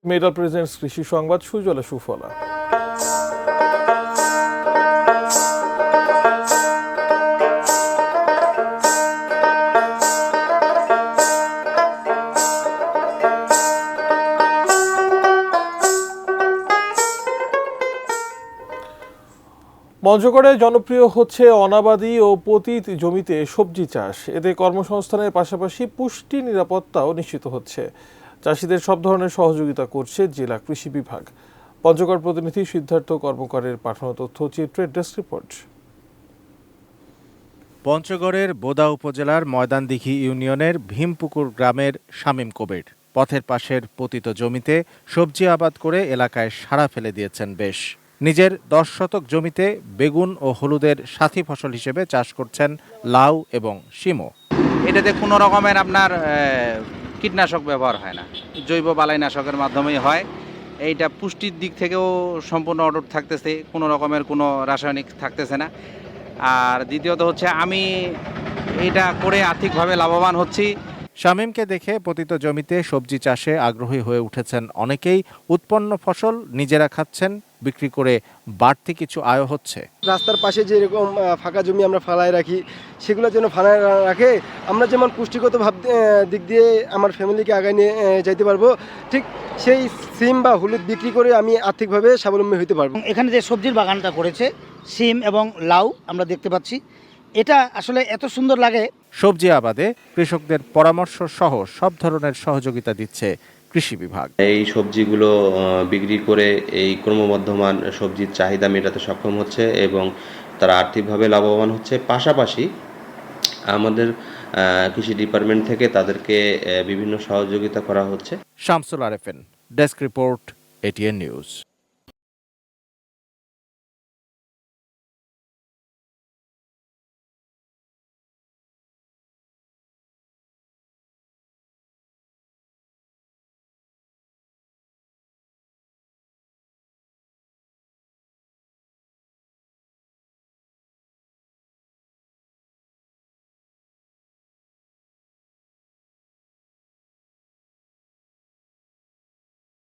Medal presents কৃষি সংবাদ সুজলা সুফলা। পঞ্চগড়ে জনপ্রিয় হচ্ছে অনাবাদি ও পতিত জমিতে সবজি চাষ। এতে কর্মসংস্থানের পাশাপাশি পুষ্টি নিরাপত্তাও নিশ্চিত হচ্ছে। চাষিদের সব ধরনের সহযোগিতা করছে জেলা কৃষি বিভাগ। পঞ্চগড় প্রতিনিধি সিদ্ধার্থ কর্মকারের পাঠানো তথ্যচিত্রের ডেস্ক রিপোর্ট। পঞ্চগড়ের বোদা উপজেলার ময়দানদিঘি ইউনিয়নের ভীমপুকুর গ্রামের শামীম কবির পথের পাশের পতিত জমিতে সবজি আবাদ করে এলাকায় সাড়া ফেলে দিয়েছেন বেশ। নিজের 10 শতক জমিতে বেগুন ও হলুদের সাথী ফসল হিসেবে চাষ করছেন লাউ এবং শিমও। এটাতে কোনো রকমের আপনার কীটনাশক ব্যবহার হয় না, জৈব বালাইনাশকের মাধ্যমেই হয়। এইটা পুষ্টির দিক থেকেও সম্পূর্ণ অটুট থাকতেছে, কোনো রকমের কোনো রাসায়নিক থাকতেছে না। আর দ্বিতীয়ত হচ্ছে আমি এটা করে আর্থিকভাবে লাভবান হচ্ছি। শামীমকে দেখে পতিত জমিতে সবজি চাষে আগ্রহী হয়ে উঠেছেন অনেকেই। উৎপন্ন ফসল নিজেরা খাচ্ছেন, বিক্রি করে বাড়তি কিছু আয় হচ্ছে। রাস্তার পাশে যে এরকম ফাঁকা জমি আমরা ফালায় রাখি, সেগুলো যেন ফালায় রাখে আমরা যেমন পুষ্টিগত দিক দিয়ে আমার ফ্যামিলিকে আগায় নিয়ে যাইতে পারবো, ঠিক সেই সিম বা হলুদ বিক্রি করে আমি আর্থিকভাবে স্বাবলম্বী হতে পারবো। এখানে যে সবজির বাগানটা করেছে, সিম এবং লাউ আমরা দেখতে পাচ্ছি, এটা আসলে এত সুন্দর লাগে। সবজি আবাদে কৃষকদের পরামর্শ সহ সব ধরনের সহযোগিতা দিচ্ছে কৃষি বিভাগ। এই সবজিগুলো বিক্রি করে এই ক্রমবর্ধমান সবজির চাহিদা মেটাতে সক্ষম হচ্ছে এবং তারা আর্থিকভাবে লাভবান হচ্ছে। পাশাপাশি আমাদের কৃষি ডিপার্টমেন্ট থেকে তাদেরকে বিভিন্ন সহযোগিতা করা হচ্ছে। Shamsul Arefin, desk report, ATN news.